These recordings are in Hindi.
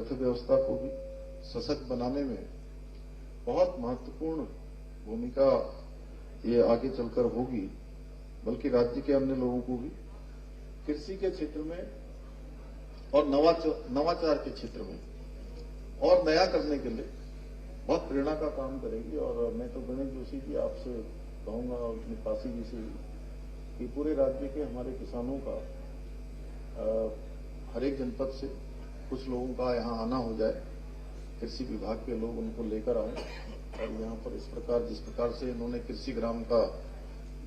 अर्थव्यवस्था को भी सशक्त बनाने में बहुत महत्वपूर्ण भूमिका ये आगे चलकर होगी, बल्कि राज्य के अन्य लोगों को भी कृषि के क्षेत्र में और नवाचार के क्षेत्र में और नया करने के लिए बहुत प्रेरणा का काम करेगी। और मैं तो गणेश जोशी जी आपसे कहूंगा और निपासी जी से कि पूरे राज्य के हमारे किसानों का हर एक जनपद से कुछ लोगों का यहाँ आना हो जाए, कृषि विभाग के लोग उनको लेकर आए और यहाँ पर इस प्रकार जिस प्रकार से इन्होंने कृषि ग्राम का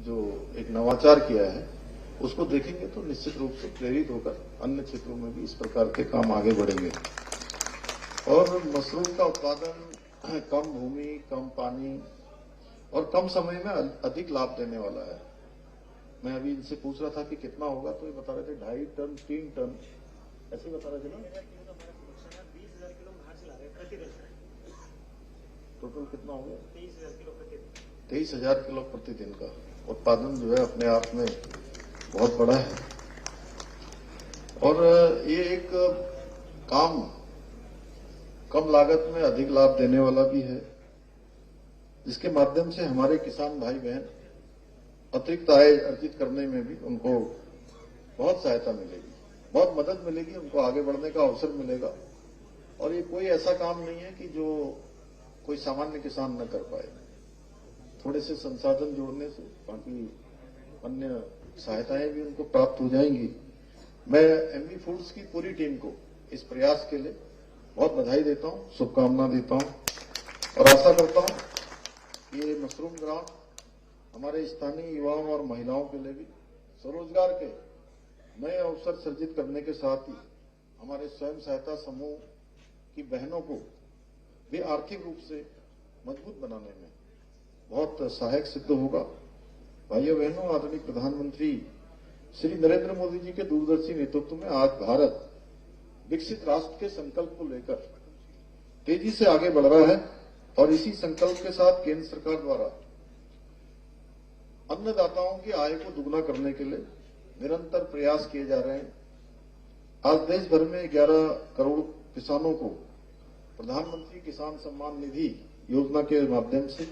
जो एक नवाचार किया है उसको देखेंगे तो निश्चित रूप से प्रेरित होकर अन्य क्षेत्रों में भी इस प्रकार के काम आगे बढ़ेंगे। और मशरूम का उत्पादन कम भूमि, कम पानी और कम समय में अधिक लाभ देने वाला है। मैं अभी इनसे पूछ रहा था कि कितना होगा, तो ये बता रहे थे 2.5 टन 3 टन ऐसे ही बता रहे थे ना। टोटल कितना हो गया? 23,000 किलो प्रतिदिन का उत्पादन जो है अपने आप में बहुत बड़ा है। और ये एक काम कम लागत में अधिक लाभ देने वाला भी है, जिसके माध्यम से हमारे किसान भाई बहन अतिरिक्त आय अर्जित करने में भी उनको बहुत सहायता मिलेगी, बहुत मदद मिलेगी, उनको आगे बढ़ने का अवसर मिलेगा। और ये कोई ऐसा काम नहीं है कि जो कोई सामान्य किसान न कर पाए। थोड़े से संसाधन जोड़ने से बाकी अन्य सहायताएं भी उनको प्राप्त हो जाएंगी। मैं एमबी फूड्स की पूरी टीम को इस प्रयास के लिए बहुत बधाई देता हूं, शुभकामना देता हूं और आशा करता हूं कि ये मशरूम ग्राम हमारे स्थानीय युवाओं और महिलाओं के लिए भी स्वरोजगार के नए अवसर सृजित करने के साथ ही हमारे स्वयं सहायता समूह की बहनों को भी आर्थिक रूप से मजबूत बनाने में बहुत सहायक सिद्ध होगा। भाइयों बहनों, आदरणीय प्रधानमंत्री श्री नरेंद्र मोदी जी के दूरदर्शी नेतृत्व में आज भारत विकसित राष्ट्र के संकल्प को लेकर तेजी से आगे बढ़ रहा है और इसी संकल्प के साथ केंद्र सरकार द्वारा अन्नदाताओं की आय को दुगना करने के लिए निरंतर प्रयास किए जा रहे हैं। आज देश भर में 11 करोड़ किसानों को प्रधानमंत्री किसान सम्मान निधि योजना के माध्यम से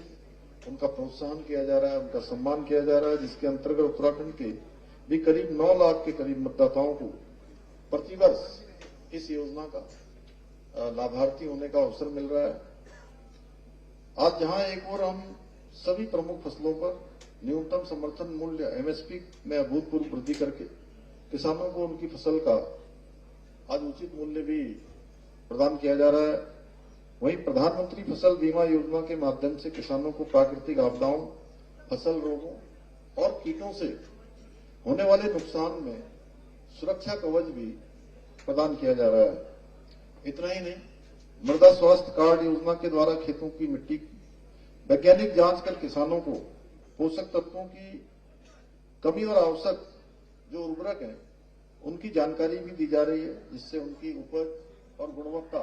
उनका प्रोत्साहन किया जा रहा है, उनका सम्मान किया जा रहा है, जिसके अंतर्गत उत्तराखंड के भी करीब 9 लाख के करीब मतदाताओं को प्रतिवर्ष इस योजना का लाभार्थी होने का अवसर मिल रहा है। आज जहां एक और हम सभी प्रमुख फसलों पर न्यूनतम समर्थन मूल्य एमएसपी में अभूतपूर्व वृद्धि करके किसानों को उनकी फसल का आज उचित मूल्य भी प्रदान किया जा रहा है। वहीं प्रधानमंत्री फसल बीमा योजना के माध्यम से किसानों को प्राकृतिक आपदाओं, फसल रोगों और कीटों से होने वाले नुकसान में सुरक्षा कवच भी प्रदान किया जा रहा है। इतना ही नहीं, मृदा स्वास्थ्य कार्ड योजना के द्वारा खेतों की मिट्टी वैज्ञानिक जांच कर किसानों को पोषक तत्वों की कमी और आवश्यक जो उर्वरक हैं उनकी जानकारी भी दी जा रही है, जिससे उनकी उपज और गुणवत्ता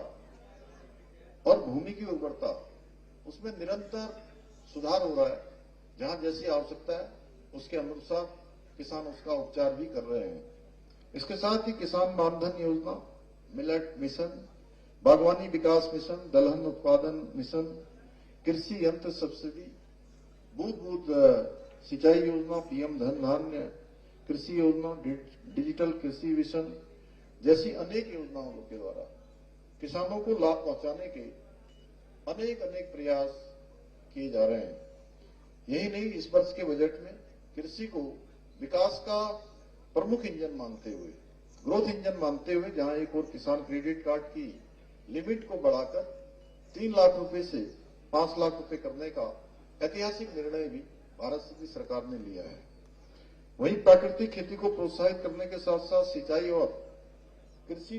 और भूमि की उर्वरता उसमें निरंतर सुधार हो रहा है। जहां जैसी आवश्यकता है उसके अनुसार किसान उसका उपचार भी कर रहे हैं। इसके साथ ही किसान मानधन योजना, मिलेट मिशन, बागवानी विकास मिशन, दलहन उत्पादन मिशन, कृषि यंत्र सब्सिडी, बूंद सिंचाई योजना, पीएम धन धान्य कृषि योजना, डिजिटल कृषि मिशन जैसी अनेक योजनाओं के द्वारा किसानों को लाभ पहुंचाने के अनेक प्रयास किए जा रहे हैं। यही नहीं, इस वर्ष के बजट में कृषि को विकास का प्रमुख इंजन मानते हुए, ग्रोथ इंजन मानते हुए, जहां एक और किसान क्रेडिट कार्ड की लिमिट को बढ़ाकर 3 लाख रुपए से 5 लाख रुपए करने का ऐतिहासिक निर्णय भी भारत की सरकार ने लिया है। वहीं प्राकृतिक खेती को प्रोत्साहित करने के साथ साथ सिंचाई और कृषि